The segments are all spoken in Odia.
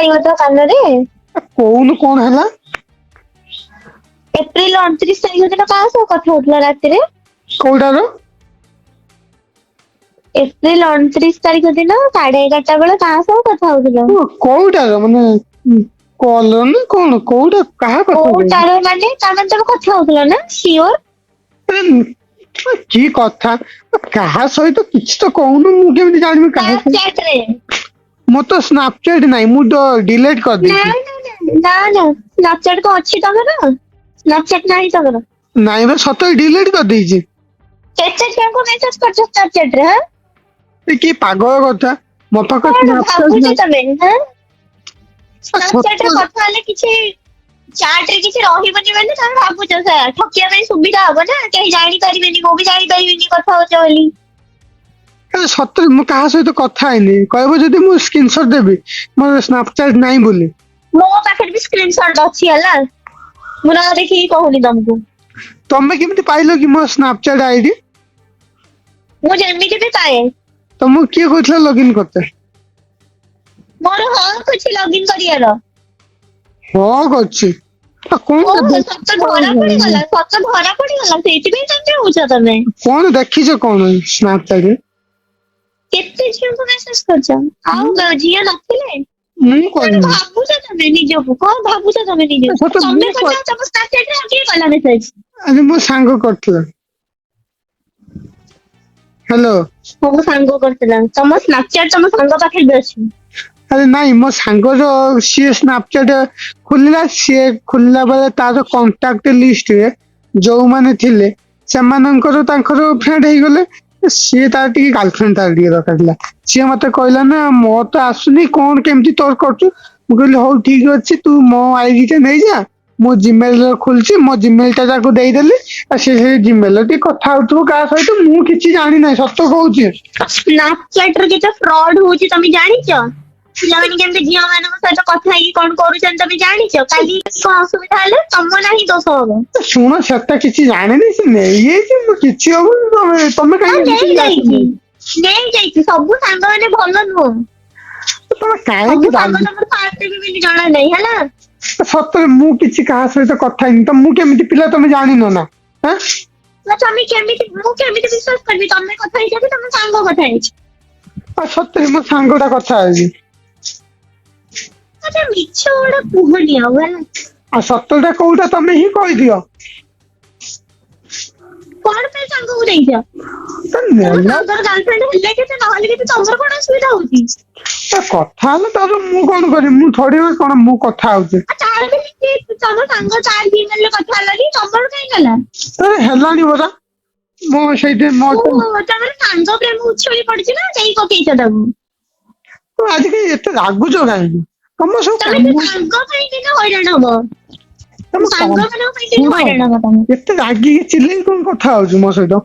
ଛାଡିବ ତ କାନରେ। କହୁନୁ କଣ ହେଲା? ଏପ୍ରିଲ 29 ତାରିଖ ଦିନ କାହା ସହ କଥା ହଉଥିଲା ରାତିରେ? କୋଉଟାର? ଏପ୍ରିଲ 29 ତାରିଖ ଦିନ 11:30 ବେଳେ କାହା ସହ କଥା ହଉଥିଲ? କୋଉଟାର ମାନେ କଲର ନା କଣ କୋଉଟା କାହା କଥା କହୁଛୁ? କୋଉଟାର ମାନେ ତମେ କଥା ହଉଥିଲ ନା ସିଓର? କି କଥା କାହା ସହିତ କିଛି ତ କହୁନୁ ମୁଁ କେମିତି ଜାଣିବି କାହା ସ୍ନାପଚାଟ ରେ। ସହିତ? ମୋର ତ ସ୍ନାପଚାଟ ନାହିଁ ମୁଁ ତ ଡିଲେଟ କରିଦେଇଛି। ନା ସ୍ନାପଚାଟ କଣ ଅଛି ତମର? ସ୍ନାପଚାଟ ନାହିଁ ତମର? ନାଇଁ ବା ସତରେ ଡିଲେଟ କରିଦେଇଛି। କେତେ ଝିଅଙ୍କୁ ମେସେଜ କରିଛ ସ୍ନାପଚାଟ ରେ? ଏ କି ପାଗଳ କଥା ମୋ ପାଖରେ କଣ ସ୍ନାପଚାଟ ଭାବୁଛ ନାହିଁ। ତମେ? ସ୍ନାପଚାଟ ରେ ସତ କଥା ହେଲେ କିଛି ଚାଟ ରେ କିଛି ରହିବନି ବୋଲି ତମେ ଭାବୁଛ ସେୟା। ଠକିବା ପାଇଁ ସୁବିଧା ହବ ନା, କେହି ଜାଣିପାରିବେନି, ମୁଁ ବି ଜାଣିପାରିବିନି କଥା ହଉଛ ବୋଲି। ସତରେ ମୁଁ କାହା ସହିତ କଥା ହେଇନି, କହିବ ଯଦି ମୁଁ ସ୍କ୍ରିନସଟ ଦେବି ମୋର ସ୍ନାପଚାଟ ନାହିଁ ବୋଲି। ମୋ ପାଖରେ ବି ସ୍କ୍ରିନସଟ ଅଛି ହେଲା, ମୁଁ ନା ଦେଖିକି କହୁନି ତମକୁ। ତମେ କେମିତି ପାଇଲ କି ମୋ ସ୍ନାପଚାଟ ଆଇଡି? ମୁଁ ଯେମିତି ବି ପାଏ। ତମକୁ କିଏ କହିଥିଲା ଲଗଇନ କରତେ? ମୋର ହକ୍ ଅଛି ଲଗଇନ କରିବାର। ହକ୍ ଅଛି? ଓହୋ ସତ ଧରା ପଡିଗଲା, ସତ ଧରା ପଡିଗଲା, ସେଇଥିପାଇଁ ସେମିତି ହଉଛ ତମେ। କଣ ଦେଖିଛ କଣ ସ୍ନାପଚାଟ ରେ? କେତେ ଝିଅଙ୍କୁ ମେସେଜ କରିଛ? ଆଉ ଝିଅ ନଥିଲେ? ମୁଁ କଣ କରିନି। ଭାବୁଛ ତମେ ନିଜକୁ? କଣ ଭାବୁଛ ତମେ ନିଜକୁ? ସତ ମୁଁ ତମେ କରିଛ ତମ ସ୍ନାପଚାଟ ରେ ଆଉ କିଏ କଲା ମେସେଜ? ଆରେ ମୋ ସାଙ୍ଗ କରିଥିଲା। ହ୍ୟାଲୋ। ତମ ସାଙ୍ଗ କରିଥିଲା? ତମ ସ୍ନାପଚାଟ ତମ ସାଙ୍ଗ ପାଖରେ ବି ଅଛି? ଆରେ ନାଇଁ ମୋ ସାଙ୍ଗର ସିଏ ସ୍ନାପଚାଟ ଖୋଲିଲା, ସିଏ ଖୋଲିଲା ବେଳେ ତାର କଣ୍ଟାକ୍ଟ ଲିଷ୍ଟରେ ଯୋଉମାନେ ଥିଲେ ସେମାନଙ୍କର ତାଙ୍କର ଫ୍ରେଣ୍ଡ ହେଇଗଲେ। ସିଏ ତାର ଟିକେ ଗାର୍ଲଫ୍ରେଣ୍ଡ ତାର ଟିକେ ଦରକାର ଥିଲା। ସିଏ ମତେ କହିଲା ନା ମୋ ତ ଆସୁନି କଣ କେମିତି ତୋର କରୁଛୁ? ମୁଁ କହିଲି ହଉ ଠିକ ଅଛି ତୁ ମୋ ଆଇଡି ଟା ନେଇଯା, ମୁଁ ଜିମେଲ ଖୋଲିଛି ମୋ ଜିମେଲ ଟା ତାକୁ ଦେଇଦେଲି। ଆଉ ସେ ଜିମେଲ ଟିକେ କଥା ହଉଥିବ କାହା ସହିତ ମୁଁ କିଛି ଜାଣିନାହିଁ ସତ କହୁଛି। ସ୍ନାପଚାଟ ରେ କେତେ ଫ୍ରଡ ହଉଛି ତମେ ଜାଣିଛ? ପିଲାମାନେ କେମିତି ଝିଅ ମାନଙ୍କ ସହିତ କଥା ହେଇକି କଣ କରୁଛନ୍ତି ତମେ ଜାଣିଛ? କାଲି କଣ ଅସୁବିଧା ହେଲେ ତମ ନା ହିଁ ଦୋଷ ହବ। ଶୁଣ ସେଟା କିଛି ଜାଣିନି, ସେ ନେଇଯାଇଛି ମୁଁ କିଛି ହବନି ତମେ ହଁ କାହିଁକି ନେଇଯାଇଛି, ନେଇଯାଇଛି। ସବୁ ସାଙ୍ଗ ମାନେ ଭଲ ନୁହଁ। ତମେ କାହିଁକି ସବୁ ସାଙ୍ଗ ତମର ଫାଷ୍ଟ ହେବେ ବୋଲି ଜଣା ନାହିଁ ହେଲା। ସତରେ ମୁଁ କିଛି କାହା ସହିତ କଥା ହେଇନି ତ ମୁଁ କେମିତି ପିଲା ତମେ ଜାଣିନ ନା? ଆଁ ତମେ କେମିତି, ମୁଁ କେମିତି ବିଶ୍ୱାସ କରିବି ତମେ କଥା ହେଇଛ କି ତମ ସାଙ୍ଗ କଥା ହେଇଛି? ଆଉ ସତରେ ମୋ ସାଙ୍ଗ ଟା କଥା ହେଇଛି। ଆଚ୍ଛା ମିଛ ଗୁଡା କୁହନି ଆଉ ହେଲା। ଆଉ ସତଟା କୋଉଟା ତମେ ହିଁ କହିଦିଅ। କଣ ପାଇଁ ସାଙ୍ଗକୁ ଦେଇଛ? ତମ ନେଲା ସାଙ୍ଗର ଗାର୍ଲଫ୍ରେଣ୍ଡ ହେଲେ କିଛି ନହେଲେ କିଛି ତମର କଣ ଅସୁବିଧା ହଉଛି? କଥା ହେଲେ ତାପରେ ମୁଁ କଣ କରିବି? ମୁଁ ଥୋଡି ନା କଣ ମୁଁ କଥା ହଉଛି। ତାର ବି ତମ ସାଙ୍ଗ ତାର ଜିମେଲ ରେ କଥା ହେଲାନି, ତମର କାଇଁ ହେଲା? ହେଲାଣି ପରା ମୁଁ ସେଇଠି ମୋ ତମର ସାଙ୍ଗ ପ୍ରେମ ଉଛୁଳି ପଡିଛି ନା ଦେଇ ପକେଇଛ ତାକୁ? ଆଜି କାଲି ଏତେ ରାଗୁଛ କାହିଁକି? ତମ ସବୁ ତମେ ସେ କାମ ସାଙ୍ଗ ପାଇଁ ଦିନ ହଇରାଣ ହବ। ତମ ସାଙ୍ଗ ମାନଙ୍କ ପାଇଁ ଦିନ ଶୁଣ ହଇରାଣ ହବ ତମେ। ଏତେ ରାଗିକି ଚିଲେଇକି କଣ କଥା ହଉଛୁ ମୋ ସହିତ?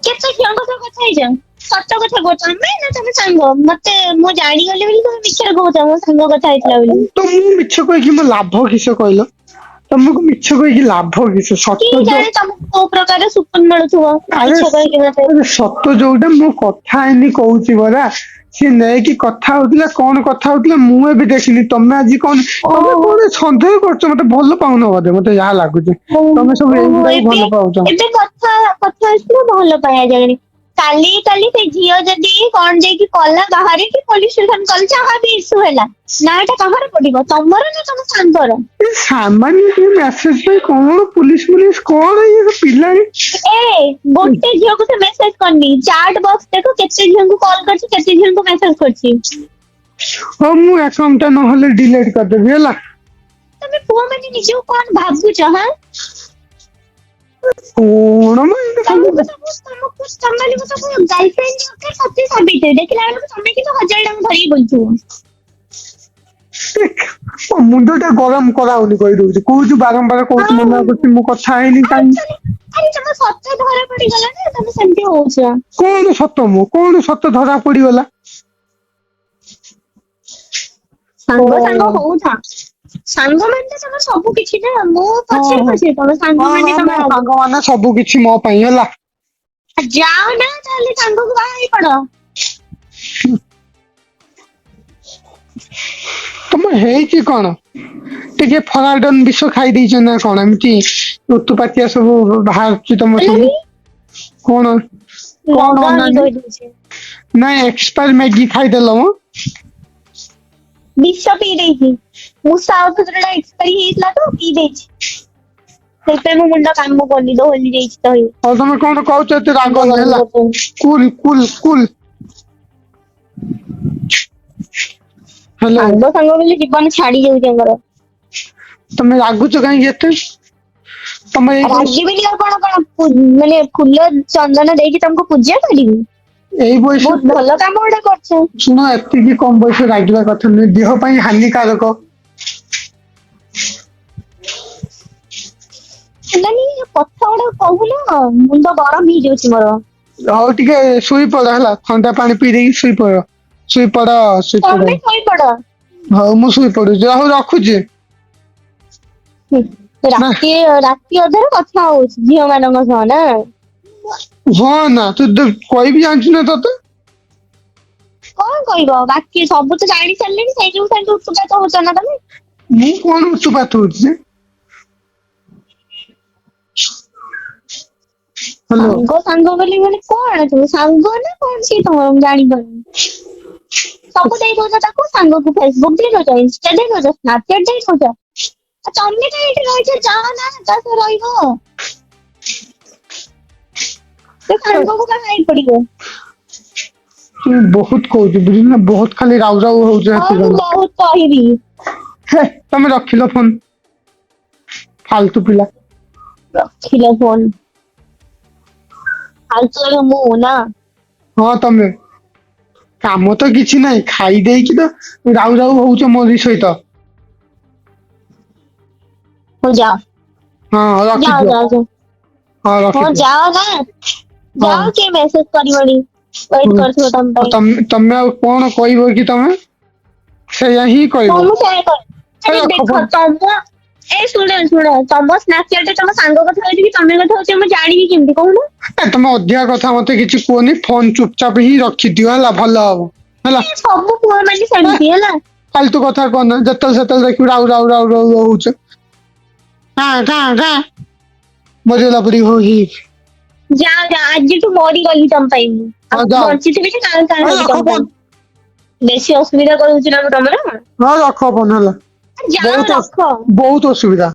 କେତେ ଝିଅଙ୍କ ସହ କଥା ହେଇଛ? ସତ କଥା କୁହ ତମେ ନା ତମେ ସାଙ୍ଗ? ମତେ ମୁଁ ଜାଣିଗଲି ବୋଲି ତମେ ମିଛରେ କହୁଛ ମୋ ସାଙ୍ଗ କଥା ହେଇଥିଲା ବୋଲି। ତ ମୁଁ ମିଛ କହିକି ମୋ ଲାଭ କିସ କହିଲ? ତମକୁ ମିଛ କହିକି ଲାଭ କିସ? କି ସତ ତ ଜାଣେ ତମକୁ କୋଉ ପ୍ରକାର ସୁକୁନ ମିଳୁଥିବ ଆରେ ମିଛ କହିକି ମତେ। ସତ ଯୋଉଟା ମୁଁ କଥା ହେଇନି କହୁଛି ପରା। ସିଏ ନେଇକି କଥା ହଉଥିଲା କଣ କଥା ହଉଥିଲା ମୁଁ ଏବେ ଦେଖିନି ତମେ ଆଜି କଣ ତମେ ଓହୋ କଣ ସନ୍ଦେହ କରୁଛ ମତେ ଭଲ ପାଉନ ବୋଧେ ମତେ ଯାହା ଲାଗୁଛି। ତମେ ସବୁ ଓହୋ ଏଇଗୁଡାକୁ ଏବେ ଭଲ ପାଉଛ। ଏବେ କଥା ଆସିବ ଭଲ ପାଇବା ଜାଗାରେ। କାଲି ସେ ଝିଅ ଯଦି କଣ ଯାଇକି କଲା ବାହାରେ ପୋଲିସ ଷ୍ଟେସନ କଲ ଯାହା ବି ଇସୁ ହେଲା ନା ଟା କାହାର ପଡିବ ତମର ନା ତମ ସାଙ୍ଗର? ସାମାନ୍ୟ ଟିକେ ମେସେଜ ପାଇଁ କଣ ପୁଲିସ କଣ ଇଏ ପିଲାଣି ଗୋଟେ ଝିଅକୁ ସେ ମେସେଜ କରିନି ଚାଟ ବକ୍ସ ଦେଖ କେତେ ଝିଅଙ୍କୁ କଲ୍ କରିଛି କେତେ ଝିଅଙ୍କୁ ମେସେଜ କରିଛି। ହଉ ମୁଁ ଆକାଉଣ୍ଟ ଟା ନହେଲେ ଡିଲେଟ କରିଦେବି ହେଲା। ତମେ ପୁଅ ମାନେ ନିଜକୁ କଣ ଭାବୁଛ ହାଁ? କଣ ମ ତମକୁ ସବୁ ତମମାନଙ୍କୁ ସବୁ ଗାର୍ଲଫ୍ରେଣ୍ଡ ଦରକାର ସତ୍ୟ ସାବିତ୍ରୀ ଦେଖିଲା ବେଳକୁ ତମେ କିନ୍ତୁ 1000 ଟଙ୍କା ଧରିକି ବୁଲୁଥିବ। ମୋ ମୁଣ୍ଡ ଟା ଗରମ କରାଉନି କହିଦଉଛି କହୁଛୁ ବାରମ୍ବାର କହୁଛୁ ମନା କରୁଛି ମୁଁ କଥା ହେଇନି କାହିଁକି? ଆରେ ତମ ସତ ଧରା ପଡିଗଲା ନା ତମେ ସେମିତି ହଉଛ। କଣ ସତ ମ କଣ ସତ ଧରା ପଡିଗଲା? ସାଙ୍ଗ ହଉଥା ସାଙ୍ଗ ମାନେ ତ ତମର ସବୁ କିଛି ନା ମୁଁ ହଁ ପଛରେ ହଁ ପଛେ ତମ ହଁ ସାଙ୍ଗ ହଁ ମାନେ ମୋ ତମର ଆଗ। ସାଙ୍ଗମାନେ ସବୁ କିଛି ମୋ ପାଇଁ ହେଲା। ଯାଅ ନା ତାହେଲେ ସାଙ୍ଗକୁ ବାହା ହେଇ ପଡ। ହେଇଛି କଣ ଟିକେ ଫରାଡନ୍ ବିଷ ଖାଇ ଦେଇଛ ନା କଣ ଏମିତି ଉତୁପାତିଆ ସବୁ ବାହାରୁଛି ତମ ସବୁ ହେଲାନି କଣ କଣ ଲଗାଅନି ଅନାନି କହିଦଉଛି। ନାଇଁ ଏକ୍ସପାୟାର ମ୍ୟାଗି ଖାଇଦେଲ ମ ବିଷ ପିଇ ଦେଇଛି। ମୂଷା ଔଷଧ ଟା ଏକ୍ସପାରି ହେଇଥିଲା ତ ପିଇ ଦେଇଛି। ସେଇଥିପାଇଁ ମୋ ମୁଣ୍ଡ କାମ କରୁନି ଦୋହଲି ଯାଇଛି ତ ଆଉ ତମେ କଣ କହୁଛ ଏତେ ମୁଣ୍ଡ ରାଗନି ଗରମ ହେଲା କରୁଛନ୍ତି। କୁଲ କୁଲ କୁଲ ହ୍ୟାଲୋ ସାଙ୍ଗ ସାଙ୍ଗ ବୋଲି ଜୀବନ ଛାଡି ଯାଉଛି ଆମର। ତମେ ରାଗୁଛ କାହିଁକି ଏତେ ତମେ ଏଇ ବୟସ ରାଗିବିନି ଆଉ କଣ ମାନେ ଫୁଲ ଚନ୍ଦନ ଦେଇକି ତମକୁ ପୂଜା କରିବି। ଏଇ ବହୁତ ବୟସରେ ଭଲ କାମ ଗୁଡା କରୁଛ। ଶୁଣ ଏତିକି କମ ବୟସ ରାଗିବା କଥା ନୁହେଁ ଦେହ ପାଇଁ ହାନିକାରକ। ହେଲାନି କଥା ଗୁଡା କହୁନ ମୁଣ୍ଡ ଗରମ ହେଇଯାଉଛି ମୋର। ହଉ ଟିକେ ଶୋଇପଡ ହେଲା ଥଣ୍ଡା ପାଣି ପିଇ ଦେଇକି ଶୋଇପଡ ଶୋଇପଡ ଶୋଇପଡ। ତମେ ଶୋଇପଡ। ହଉ ମୁଁ ଶୋଇ ପଡୁଛି ହଉ ରଖୁଛି। ନା ରାତି ରାତି ଅଧରେ କଥା ହଉଛି ଝିଅ ମାନଙ୍କ ସହ ନା। ହଁ ନା ତୁ କହିବି ଜାଣିଛୁ ନା ତତେ। କଣ କହିବ ବାକି ସବୁ ତ ଜାଣି ସାରିଲେଣି ସେଇ ଯୋଗୁ ସେମିତି ଉତ୍ପାତ ହଉଛ ନା ତମେ। ମୁଁ କଣ ଉତୁପାତ ହଉଛି ଯେ ହ୍ୟାଲୋ ସାଙ୍ଗ ସାଙ୍ଗ ବୋଲି ମାନେ କଣ ତୁ ସାଙ୍ଗ ନା କଣ ସିଏ ତମର ମୁଁ ଜାଣିପାରୁନି। ସବୁ ଦେଇ ଦଉଛ ତାକୁ ସାଙ୍ଗକୁ ଫେସବୁକ୍ ଦେଇ ଦଉଛ ଇନଷ୍ଟା ଦେଇ ଦଉଛ ସ୍ନାପଚାଟ ଦେଇ ଦଉଛ। ଆଉ ତମେ କାଇଁ ଏଠି ରହିଛ ଯାଅ ନା ତା ସହ ରହିବ। ସେ ସାଙ୍ଗକୁ କାଇଁ ପଡିବ। ତୁ ବହୁତ କହୁଛୁ ବୁଝିଲୁ ନା ବହୁତ ଖାଲି ରାଉ ରାଉ ହଉଛୁ ହଁ ମୁଁ ସେଥିପାଇଁ। ବହୁତ କହିବି। ହେ ତମେ ରଖିଲ ଫୋନ ଫାଲତୁ ପିଲା। ରଖିଲ ଫୋନ। ଫାଲତୁ ଏବେ ମୁଁ ନା। ହଁ ତମେ କାମ ତ କିଛି ନାହିଁ ଖାଇ ଦେଇକି ତ ରାଉ ରାଉ ହଉଛ ମୋରି ସହିତ। ହଉ ଯାଅ ହଁ ଯାଅ ରଖିଦିଅ ଯାଅ ଯାଅ। ହଁ ଯାଅ ନା ହଁ ଯାଅ କିଏ ମେସେଜ କରିବନି। ୱେଟ କରିଥିବ ତମ ଆଉ ପାଇଁ। ତମେ ଆଉ କଣ କହିବ କି ତମେ ସେଇଆ ହିଁ ହଁ କହିବ ମୁଁ ସେଇଆ କହିବି ହେ ଆରେ ରଖ ଦେଖ ଫୋନ। ତମ ଏ ଶୁଣ ଶୁଣ ତମ ସ୍ନାପଚାଟ ରେ ତମ ସାଙ୍ଗ କଥା ହଉଛି କି ତମେ କଥା ହଉଛ ମୁଁ ଜାଣିବି କେମିତି କହୁନ। ତମେ ଅଧିକା କଥା ମତେ କିଛି କୁହନି ଫୋନ ଚୁପଚାପ ହିଁ ରଖିଦିଅ ହେଲା ଭଲ ହବ। ହେଲା ଏ ସବୁ ପୁଅ ମାନେ ସେମିତି ହେଲା। ଫାଲତୁ କଥା କହନା ଯେତେବେଳେ ସେତେବେଳେ ଦେଖିବୁ ରାଉ ରାଉ ରାଉ ରାଉ ହଉଛ। ମରିଗଲା ପରି ହୋ ହି ଯାଅ ଯାଅ ଆଜିଠୁ ମରିଗଲି ତମ ପାଇଁ ମୁଁ ହଁ ଆଉ ଯାଅ ବଞ୍ଚିଥିବି ଯେ କାଳ କାଳ ହେ ହେବି ରଖ ତମ ଫୋନ ପାଇଁ। ବେଶୀ ଅସୁବିଧା କରୁଛି ନା ମୁଁ ତମର। ହଁ ରଖ ଫୋନ ହେଲା ଯାଅ ବହୁତ ରଖ। ବହୁତ ଅସୁବିଧା।